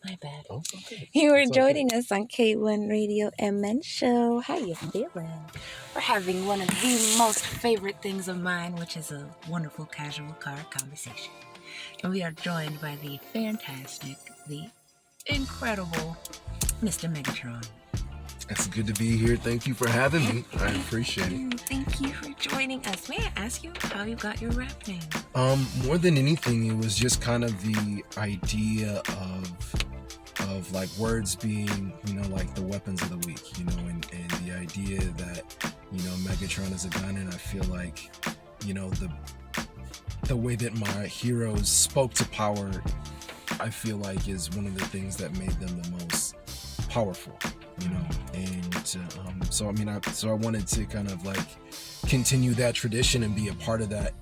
My bad. Oh, okay. You were It's all joining us on K1 Radio MN Show. How you feeling? We're having one of the most favorite things of mine, which is a wonderful casual car conversation. And we are joined by the fantastic, the incredible Mr. Megatron. It's good to be here. Thank you for having me. I appreciate it. Thank you for joining us. May I ask you how you got your rap name? More than anything, it was just kind of the idea of like words being, like the weapons of the week, and the idea that, Megatron is a gun, and I feel like, the way that my heroes spoke to power, I feel like is one of the things that made them the most powerful, and so I wanted to kind of like continue that tradition and be a part of that.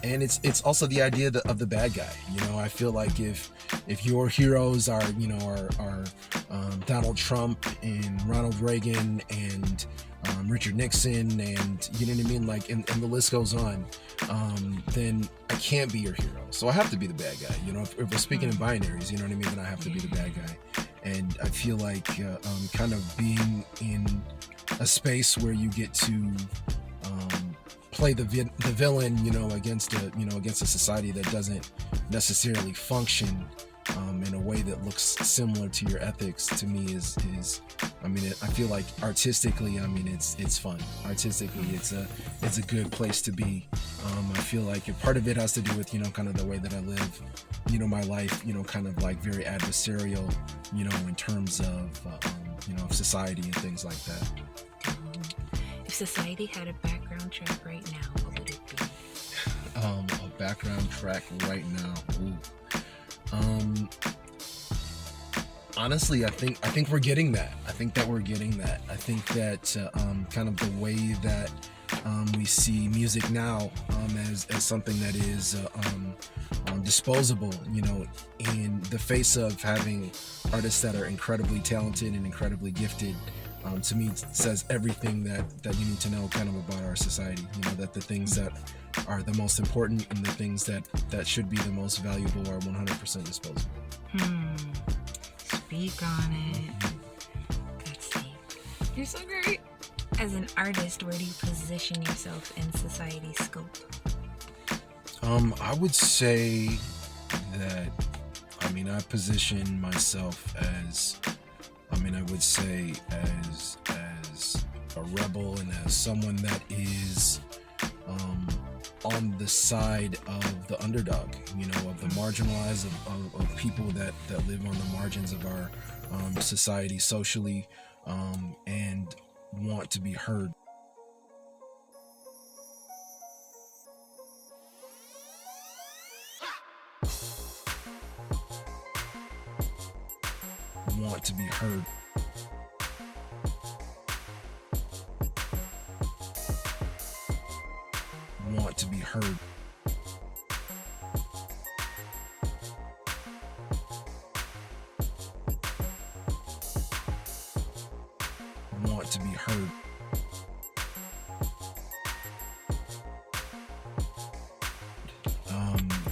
And it's also the idea of the bad guy. I feel like if your heroes are Donald Trump and Ronald Reagan and Richard Nixon, and you know what I mean, like, and the list goes on, then I can't be your hero. So I have to be the bad guy. If we're speaking in binaries, you know what I mean, then I have to be the bad guy. And I feel like kind of being in a space where you get to play the villain, against a society that doesn't necessarily function in a way that looks similar to your ethics, to me is I feel like artistically, it's fun. Artistically, it's a good place to be. I feel like part of it has to do with, kind of the way that I live, my life, kind of like very adversarial, in terms of, of society and things like that. If society had a background track right now, what would it be? A background track right now. Ooh. Honestly, I think we're getting that. I think that we're getting that. I think that kind of the way that we see music now as something that is disposable, in the face of having artists that are incredibly talented and incredibly gifted. To me, it says everything that you need to know kind of about our society. That the things that are the most important and the things that should be the most valuable are 100% disposable. Speak on it. That's deep. You're so great. As an artist, where do you position yourself in society's scope? I would say that, I position myself as, I would say as a rebel and as someone that is on the side of the underdog, of the marginalized, of people that live on the margins of our society socially, and want to be heard. Want to be heard. Want to be heard. Want to be heard.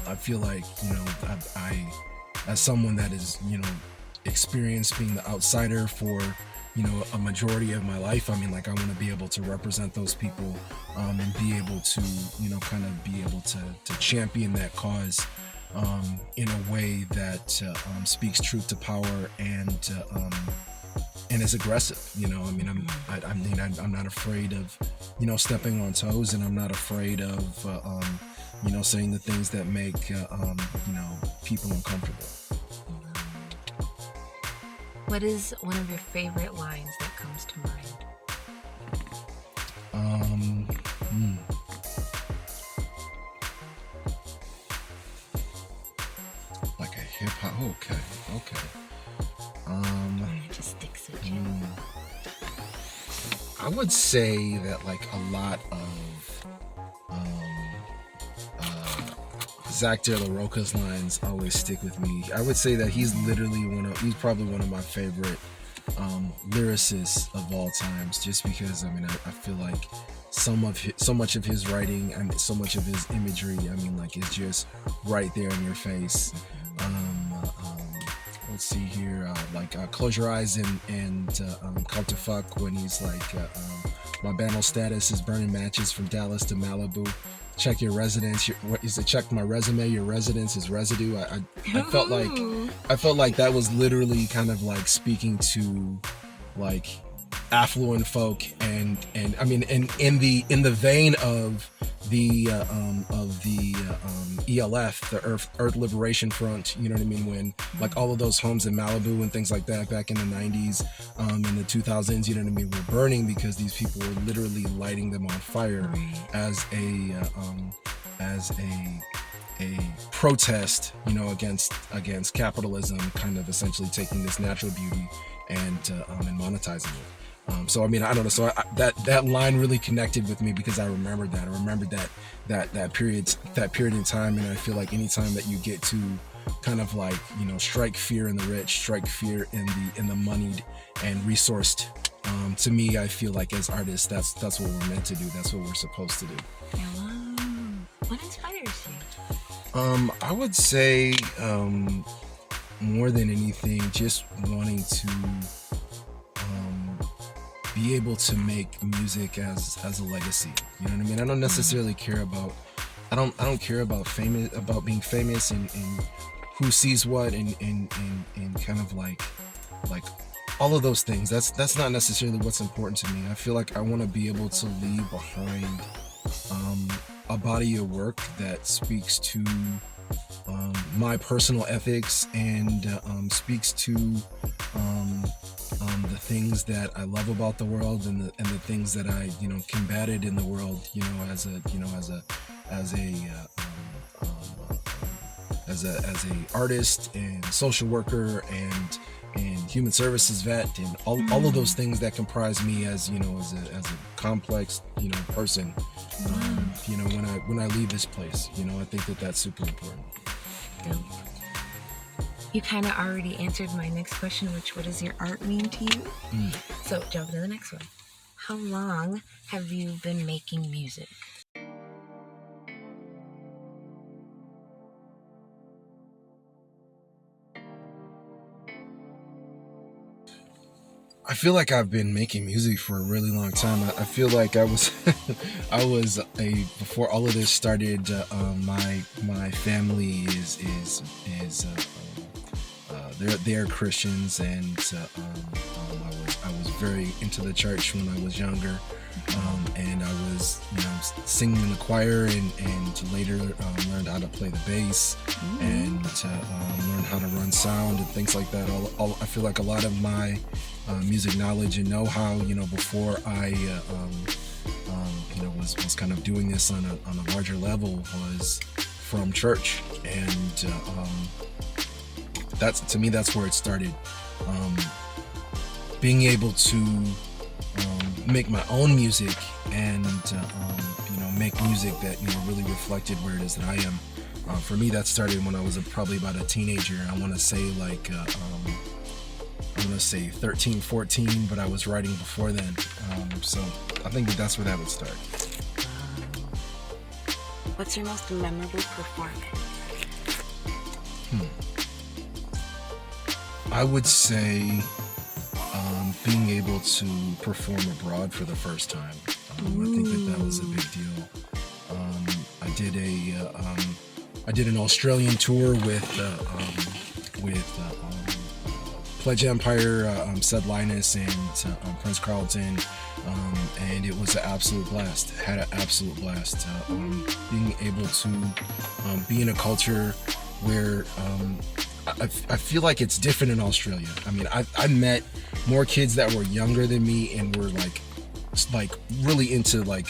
I feel like, I as someone that is, experienced being the outsider for, a majority of my life, I want to be able to represent those people, and be able to, kind of be able to champion that cause in a way that speaks truth to power and is aggressive. I'm not afraid of, stepping on toes, and I'm not afraid of, saying the things that make, people uncomfortable. What is one of your favorite lines that comes to mind? Like a hip hop. Okay. It just sticks with you. I would say that like a lot of Zach De La Rocha's lines always stick with me. I would say that he's probably one of my favorite lyricists of all times, just because I feel like so much of his writing and so much of his imagery, it's just right there in your face. let's see here, Close Your Eyes and Come to Fuck, when he's like, my banal status is burning matches from Dallas to Malibu. Check your residence. What is it? Check my resume. Your residence is residue. I felt like that was literally kind of like speaking to like affluent folk, and I mean, in the vein of the ELF, the Earth Liberation Front, you know what I mean, when like all of those homes in Malibu and things like that back in the 90s, in the 2000s, you know what I mean, were burning because these people were literally lighting them on fire as a protest, you know, against capitalism, kind of essentially taking this natural beauty and monetizing it. So I mean, I don't know. So that line really connected with me because I remembered that. I remembered that period in time, and I feel like anytime that you get to kind of like, you know, strike fear in the rich, strike fear in the moneyed and resourced. To me, I feel like as artists, that's what we're meant to do. That's what we're supposed to do. What inspires you? I would say more than anything, just wanting to be able to make music as a legacy. You know what I mean? I don't necessarily care about I don't care about being famous and who sees what and kind of like all of those things. That's not necessarily what's important to me. I feel like I want to be able to leave behind a body of work that speaks to my personal ethics and speaks to the things that I love about the world and the things that I, you know, combated in the world, you know, as a artist and social worker and human services vet and all of those things that comprise me as, you know, as a complex, you know, person. You know, when I leave this place, you know, I think that's super important. You kind of already answered my next question, which, what does your art mean to you? So jump to the next one. How long have you been making music? I feel like I've been making music for a really long time. I feel like I was before all of this started. My family is they're Christians, and I was very into the church when I was younger, and I was, you know, singing in the choir, and later learned how to play the bass and learned how to run sound and things like that. I feel like a lot of my music knowledge and know-how, you know, before I you know, was kind of doing this on a larger level was from church, and to me that's where it started. Being able to make my own music and you know, make music that, you know, really reflected where it is that I am. For me, that started when I was probably about a teenager. I want to say like I want to say 13, 14, but I was writing before then. So I think that's where that would start. What's your most memorable performance? I would say being able to perform abroad for the first time. I think that was a big deal. I did an Australian tour with Pledge Empire, Sed Linus, and Prince Carlton, and it was an absolute blast. Had an absolute blast. Being able to be in a culture where I feel like it's different in Australia. I mean, I met more kids that were younger than me and were like really into like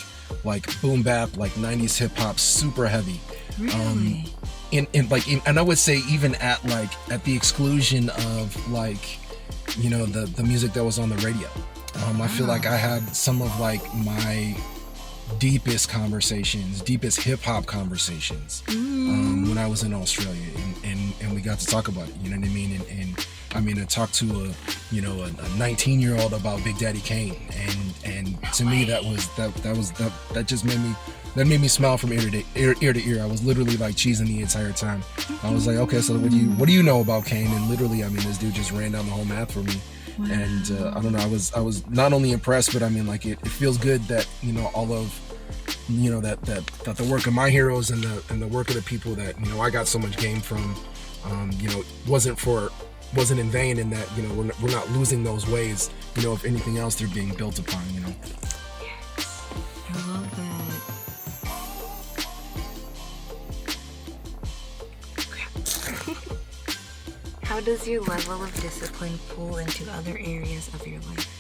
boom bap, like 90s hip hop, super heavy. Really? And I would say even at the exclusion of, like, you know, the music that was on the radio. I feel like I had some of like my deepest hip hop conversations when I was in Australia, and we got to talk about it, you know what I mean, and I mean, to talk to a 19-year-old about Big Daddy Kane, and to me that just made me smile from ear to ear. I was literally like cheesing the entire time. I was like, okay, so what do you know about Kane? And literally, I mean, this dude just ran down the whole math for me. Wow. And I don't know, I was not only impressed, but I mean, like it feels good that all of that the work of my heroes and the work of the people that I got so much game from, wasn't in vain, in that we're not losing those ways. If anything else, they're being built upon. Yes, I love that. How does your level of discipline pull into other areas of your life?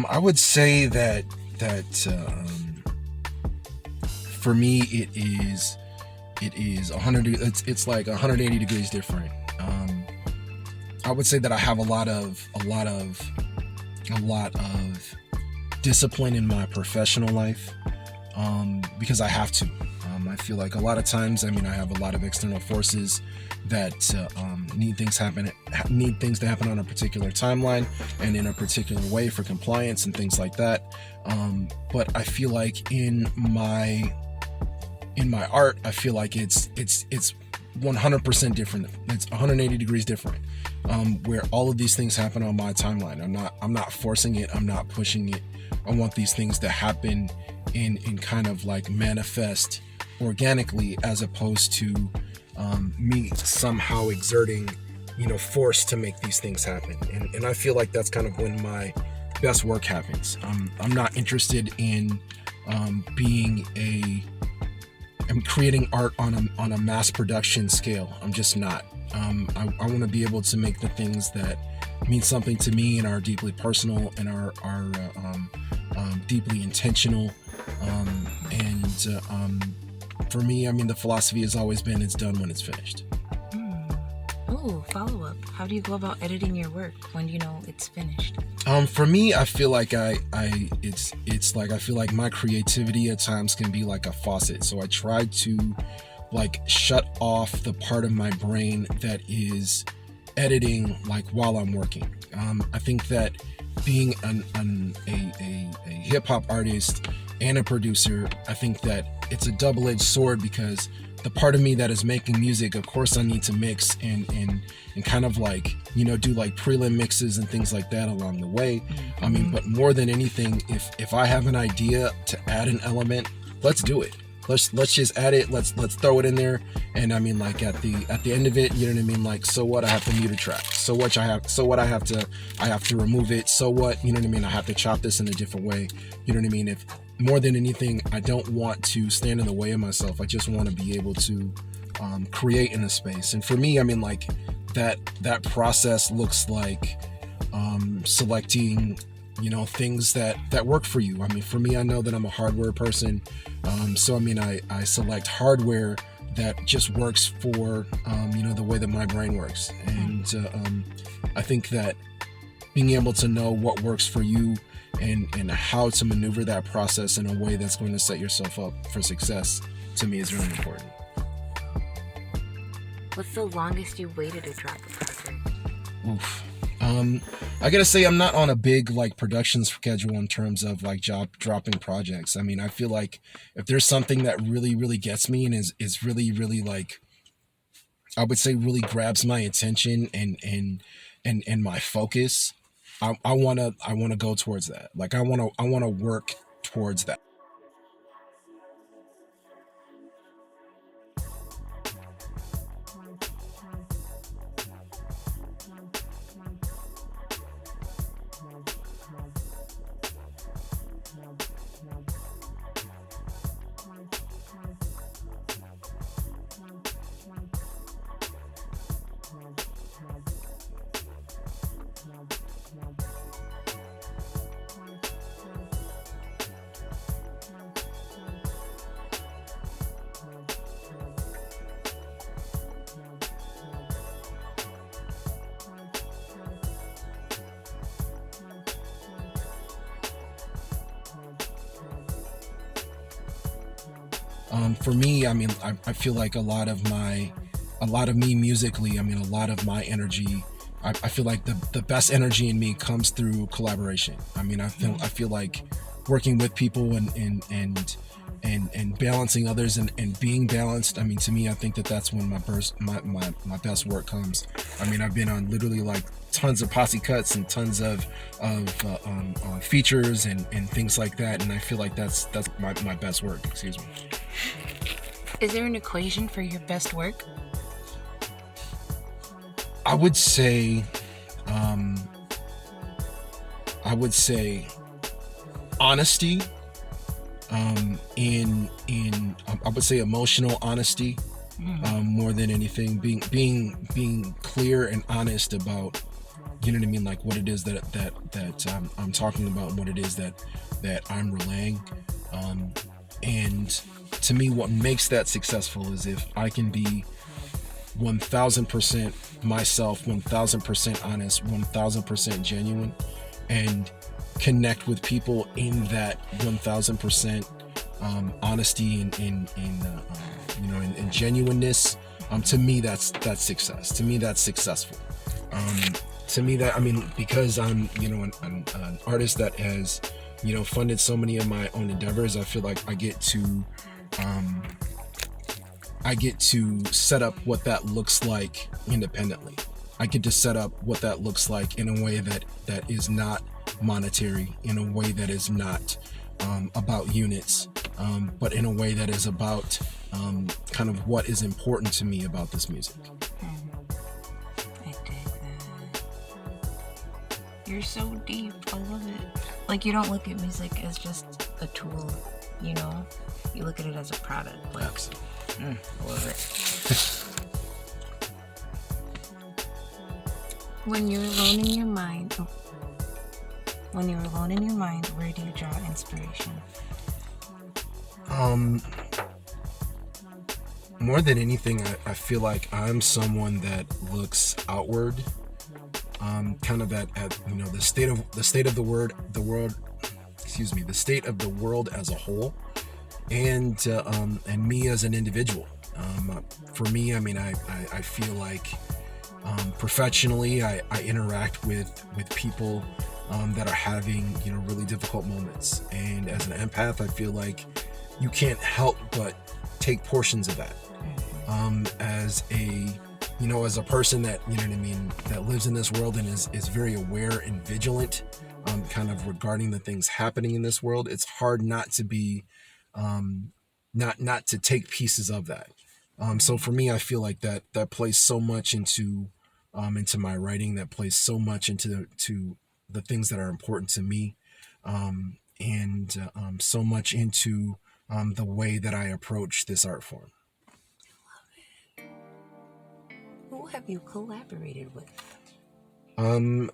I would say that for me it is 100. It's like 180 degrees different. I would say that I have a lot of discipline in my professional life, because I have to. I feel like a lot of times, I mean, I have a lot of external forces that need things to happen on a particular timeline and in a particular way for compliance and things like that. But I feel like in my art, I feel like it's 100% different. It's 180 degrees different, where all of these things happen on my timeline. I'm not forcing it. I'm not pushing it. I want these things to happen in kind of like manifest organically, as opposed to me somehow exerting force to make these things happen. And I feel like that's kind of when my best work happens. I'm not interested in creating art on a mass production scale. I'm just not. I want to be able to make the things that mean something to me and are deeply personal and are deeply intentional. For me, I mean, the philosophy has always been, it's done when it's finished. Oh, follow up. How do you go about editing your work when you know it's finished? For me, I feel like I feel like my creativity at times can be like a faucet. So I try to like shut off the part of my brain that is editing like while I'm working. I think that being a hip hop artist and a producer, I think that it's a double-edged sword, because the part of me that is making music, of course I need to mix and kind of like, do like prelim mixes and things like that along the way. I mean, but more than anything, if I have an idea to add an element, let's do it. Let's just add it. Let's throw it in there. And I mean, like at the end of it, you know what I mean? Like, so what? I have to mute a track. So what? I have to remove it. So what? You know what I mean? I have to chop this in a different way. You know what I mean? If more than anything, I don't want to stand in the way of myself. I just want to be able to create in a space. And for me, I mean, like that process looks like selecting things that work for you. I mean, for me, I know that I'm a hardware person. So I mean, I select hardware that just works for the way that my brain works. And I think that being able to know what works for you and how to maneuver that process in a way that's going to set yourself up for success, to me, is really important. What's the longest you waited to drop a project? Oof. I gotta say, I'm not on a big like production schedule in terms of like dropping projects. I mean, I feel like if there's something that really, really gets me and is really, really like, I would say really grabs my attention and my focus, I wanna go towards that. Like I wanna work towards that. For me, I mean, I feel like a lot of me musically, I mean, a lot of my energy, I feel like the best energy in me comes through collaboration. I mean, I feel like working with people and balancing others and being balanced. I mean, to me, I think that's when my best work comes. I mean, I've been on literally like tons of posse cuts and tons of features and things like that, and I feel like that's my best work. Excuse me. Is there an equation for your best work? I would say honesty. In I would say emotional honesty, more than anything, being clear and honest about, you know what I mean, like what it is that I'm talking about and what it is that I'm relaying. And to me, what makes that successful is if I can be 1000% myself, 1000% honest, 1000% genuine, and connect with people in that 1000% honesty and genuineness. To me, that's success. To me, that's successful. To me, that, I mean, because I'm an artist that has funded so many of my own endeavors, I feel like I get to set up what that looks like independently. I get to set up what that looks like in a way that is not monetary, in a way that is not about units, but in a way that is about kind of what is important to me about this music. I dig that. You're so deep. I love it. Like, you don't look at music as just a tool, you know? You look at it as a product. Like, I love it. When you're alone in your mind, where do you draw inspiration? More than anything, I feel like I'm someone that looks outward, kind of at the state of the world as a whole, and me as an individual. For me, I mean, I feel like professionally, I interact with people that are having really difficult moments, and as an empath, I feel like you can't help but take portions of that. As a person that that lives in this world and is very aware and vigilant, kind of regarding the things happening in this world, it's hard not to be not to take pieces of that. So for me, I feel like that plays so much into my writing, that plays so much into the things that are important to me, and so much into the way that I approach this art form. Love it. Who have you collaborated with? I am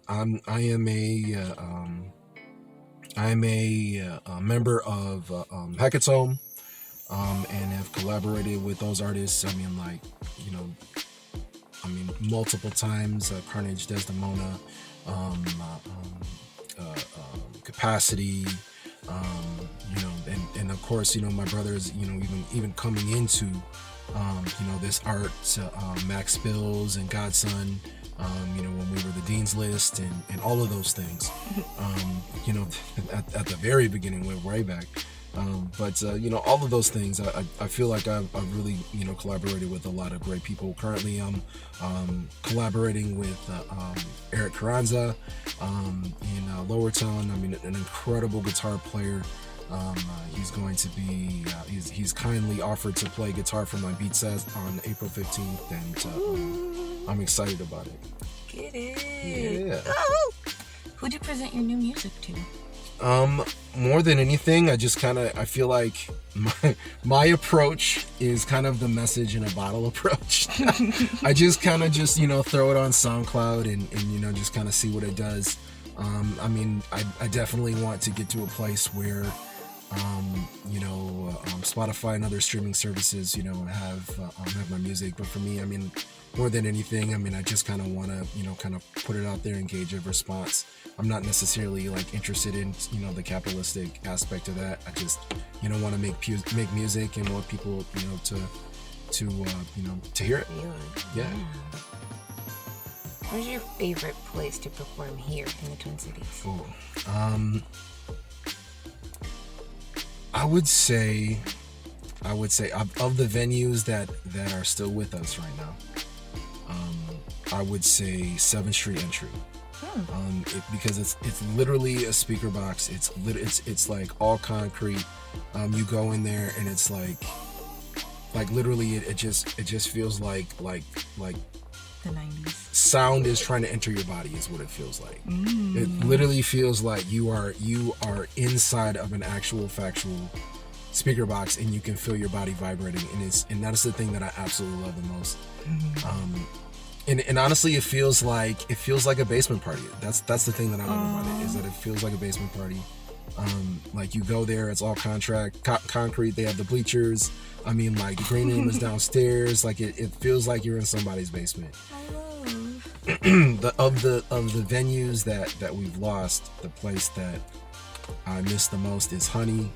a member of Hackathon, and have collaborated with those artists. I mean, multiple times. Carnage, Desdemona, Capacity, and of course, my brothers, even coming into, this art, Max Spills and Godson, when we were the Dean's List and all of those things, at the very beginning, went way back. But all of those things, I feel like I've really, collaborated with a lot of great people. Currently, I'm collaborating with Eric Carranza in Lowertown. I mean, an incredible guitar player. He's going to be, he's kindly offered to play guitar for my beat set on April 15th, and I'm excited about it. Get it. Yeah. Oh! Who'd you present your new music to? More than anything, I feel like my approach is kind of the message in a bottle approach. I just throw it on SoundCloud and just kind of see what it does. I definitely want to get to a place where, Spotify and other streaming services, have my music. But for me, I mean, more than anything, I mean, I just kind of want to, kind of put it out there and gauge a response. I'm not necessarily like interested in, the capitalistic aspect of that. I just, want to make music and want people, to hear it. Yeah. Where's your favorite place to perform here in the Twin Cities? Oh, I would say of the venues that are still with us right now, I would say 7th Street Entry. Because it's literally a speaker box. It's like all concrete. You go in there and it's like literally it just feels like the 90s. Sound is trying to enter your body is what it feels like. It literally feels like you are inside of an actual factual speaker box and you can feel your body vibrating, and that is the thing that I absolutely love the most. And honestly, it feels like a basement party. That's the thing that I love about it, is that it feels like a basement party. Like you go there, it's all concrete. They have the bleachers. I mean, like the green room is downstairs. Like it feels like you're in somebody's basement. Of the venues that we've lost, the place that I miss the most is Honey.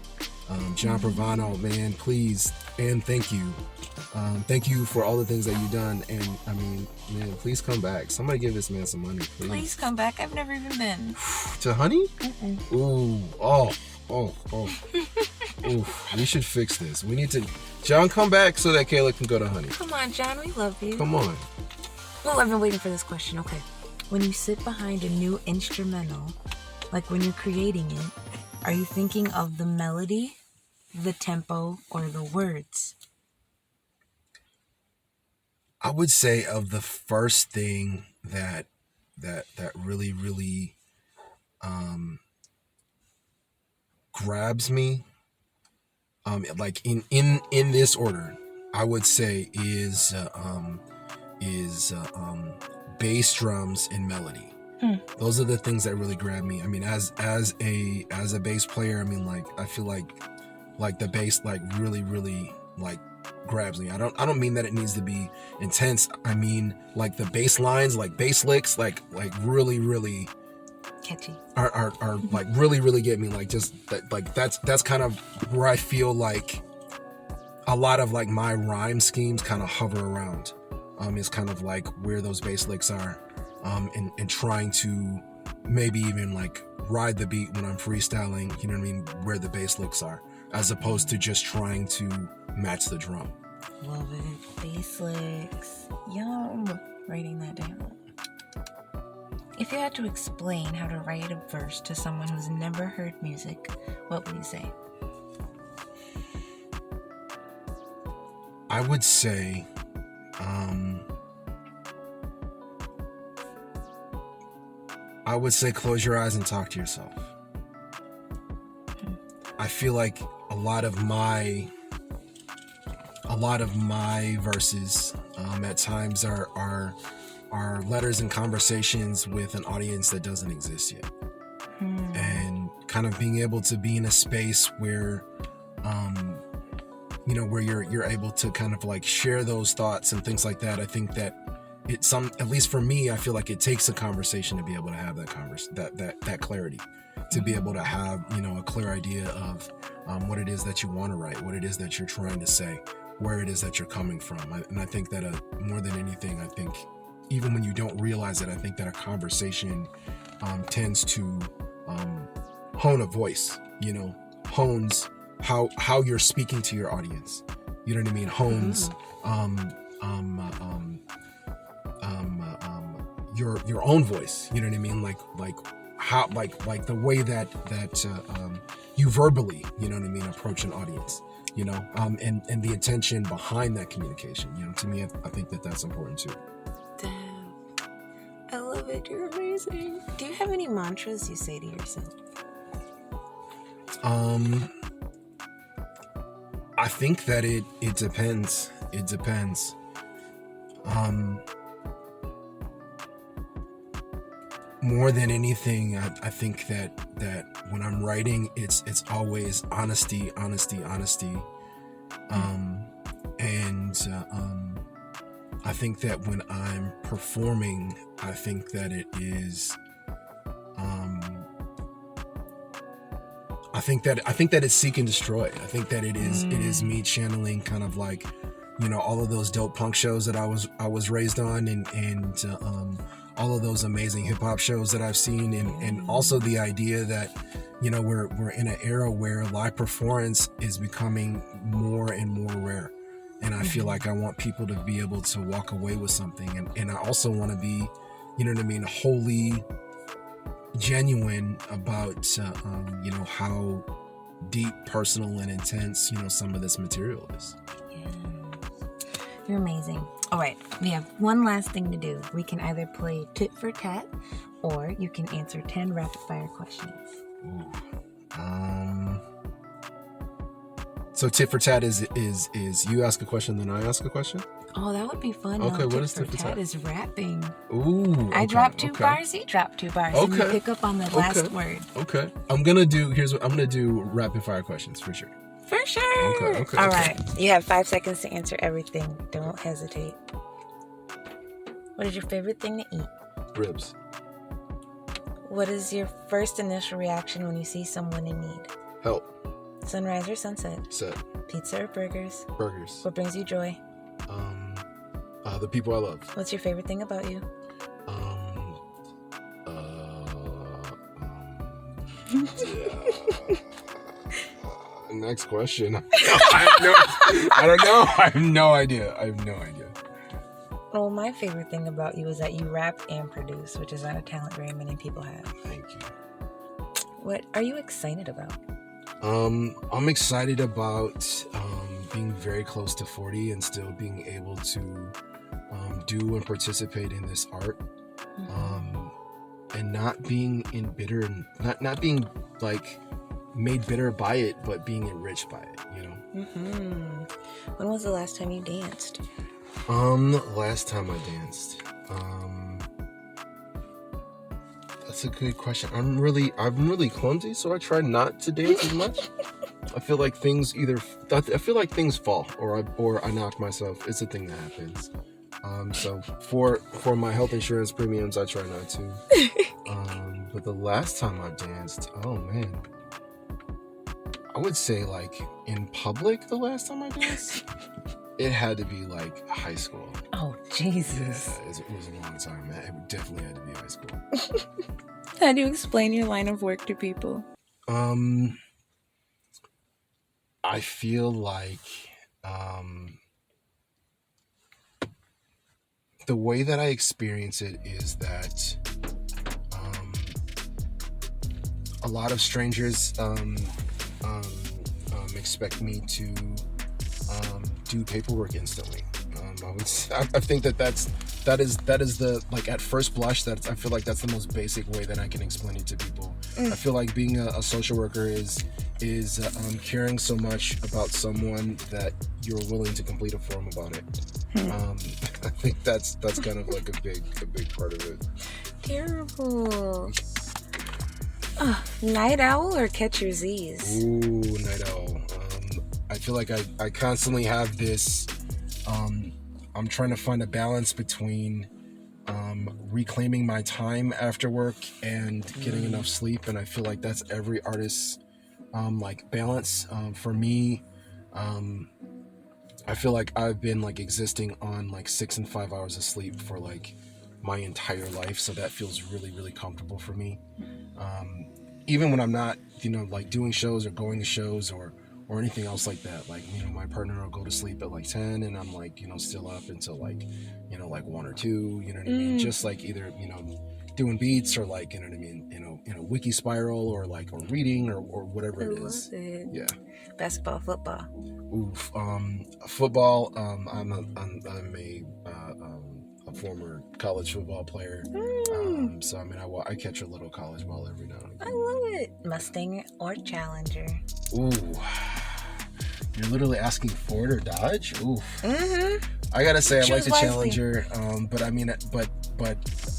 John Pravano, man, please and thank you. Thank you for all the things that you've done, and I mean, man, please come back. Somebody give this man some money, please. Please come back. I've never even been. To Honey? Ooh, oh. Ooh, we should fix this. We need to, John, come back so that Kayla can go to Honey. Come on, John, we love you. Come on. Well, I've been waiting for this question. Okay. When you sit behind a new instrumental, like when you're creating it, are you thinking of the melody, the tempo, or the words? I would say of the first thing that really grabs me, like in this order, I would say is bass drums and melody. Those are the things that really grab me. I mean, as a bass player, I mean, like I feel like the bass like really like grabs me. I don't mean that it needs to be intense. I mean like the bass lines, like bass licks, like really catchy are like really get me. Like just that, like that's kind of where I feel like a lot of like my rhyme schemes kind of hover around. Is kind of like where those bass licks are, and trying to maybe even like ride the beat when I'm freestyling, you know what I mean, where the bass licks are, as opposed to just trying to match the drum. Love it. Bass licks. Yum. Writing that down. If you had to explain how to write a verse to someone who's never heard music, what would you say? I would say close your eyes and talk to yourself. I feel like a lot of my verses at times are letters and conversations with an audience that doesn't exist yet. And kind of being able to be in a space where where you're able to kind of like share those thoughts and things like that. I think that at least for me, I feel like it takes a conversation to be able to have that clarity, to be able to have, a clear idea of what it is that you want to write, what it is that you're trying to say, where it is that you're coming from. And I think that more than anything, I think even when you don't realize it, I think that a conversation tends to hone a voice, hones how you're speaking to your audience. You know what I mean? Hones your own voice. You know what I mean? Like how like the way that you verbally, you know what I mean, approach an audience. And the intention behind that communication. To me, I think that that's important too. Damn, I love it. You're amazing. Do you have any mantras you say to yourself? I think that it depends. It depends. More than anything, I think that when I'm writing, it's always honesty. I think that when I'm performing, I think that it is, I think that it's seek and destroy. I think that it is me channeling kind of like, all of those dope punk shows that I was raised on, and all of those amazing hip hop shows that I've seen, and also the idea that, we're in an era where live performance is becoming more and more rare. And I feel like I want people to be able to walk away with something. And I also want to be, wholly genuine about, how deep, personal, and intense, some of this material is. Yeah. You're amazing. All right. We have one last thing to do. We can either play tit for tat, or you can answer 10 rapid fire questions. Ooh. So tit for tat is you ask a question, then I ask a question? Oh, that would be fun. Okay, what is tit for tat? Is rapping. Ooh. I drop two bars, you drop 2 bars. Okay. And you pick up on the last word. Okay. I'm gonna do rapid fire questions for sure. For sure. Okay. All right. You have 5 seconds to answer everything. Don't hesitate. What is your favorite thing to eat? Ribs. What is your first initial reaction when you see someone in need? Help. Sunrise or sunset? Set. Pizza or burgers? Burgers. What brings you joy? The people I love. What's your favorite thing about you? Next question. I don't know. I have no idea. Well, my favorite thing about you is that you rap and produce, which is not a talent very many people have. Thank you. What are you excited about? I'm excited about being very close to 40 and still being able to do and participate in this art, and not being embittered, not being like made bitter by it, but being enriched by it. When was the last time you danced? Last time I danced. That's a good question. I'm really clumsy, so I try not to dance as much. I feel like things fall or I knock myself. It's a thing that happens. So for my health insurance premiums, I try not to. But the last time I danced, oh man, I would say like in public. The last time I danced, it had to be like high school. Oh Jesus! Yeah, it was a long time. It definitely had to be high school. How do you explain your line of work to people? I feel like the way that I experience it is that a lot of strangers expect me to do paperwork instantly. I think that is the, like, at first blush, that I feel like that's the most basic way that I can explain it to people. I feel like being a social worker is caring so much about someone that you're willing to complete a form about it. I think that's kind of like a big part of it. Terrible. Night owl or catch your Z's? Ooh, night owl. I feel like I constantly have this. I'm trying to find a balance between reclaiming my time after work and getting enough sleep, and I feel like that's every artist's like balance. For me, I feel like I've been like existing on like 6 and 5 hours of sleep for like my entire life, so that feels really comfortable for me. Even when I'm not, like doing shows or going to shows or anything else like that, like, my partner will go to sleep at like 10 and I'm like, still up until like, like 1 or 2, you know what I mean? Just like either, doing beats or like, you know what I mean, in a wiki spiral or reading or whatever it is. Yeah. Basketball, football. Oof. Football. I'm a former college football player. So I mean, I catch a little college ball every now and again. I love it. Mustang or Challenger? Ooh. You're literally asking Ford or Dodge? Oof. I gotta say, I like the Challenger. But I mean, but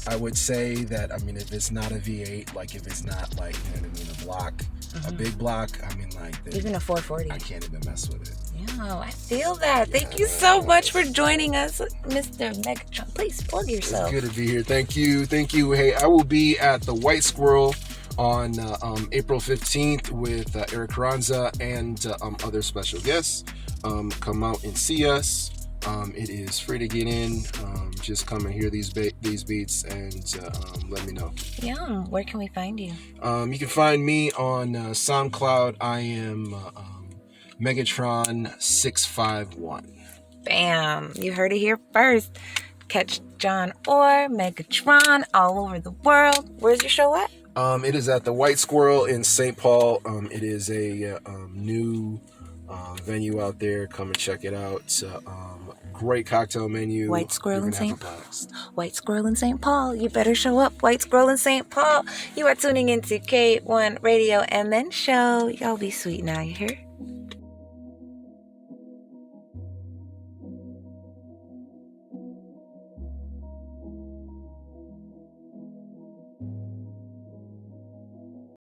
I would say that, I mean, if it's not a V8, like if it's not like, a block, a big block, I mean, like even a 440. I can't even mess with it. Yeah. Oh, I feel that. Thank you so much for joining us, Mr. Megatron. Please plug yourself. It's good to be here. Thank you. Hey, I will be at the White Squirrel on April 15th with Eric Carranza and other special guests. Come out and see us. It is free to get in. Just come and hear these beats and let me know. Yeah, where can we find you? You can find me on SoundCloud. I am Megatron 651. Bam! You heard it here first. Catch John or Megatron all over the world. Where's your show at? It is at the White Squirrel in St. Paul. It is a new venue out there. Come and check it out. Great cocktail menu. White Squirrel in St. Paul. White Squirrel in St. Paul. You better show up. White Squirrel in St. Paul. You are tuning into K1 Radio MN Show. Y'all be sweet now, you hear?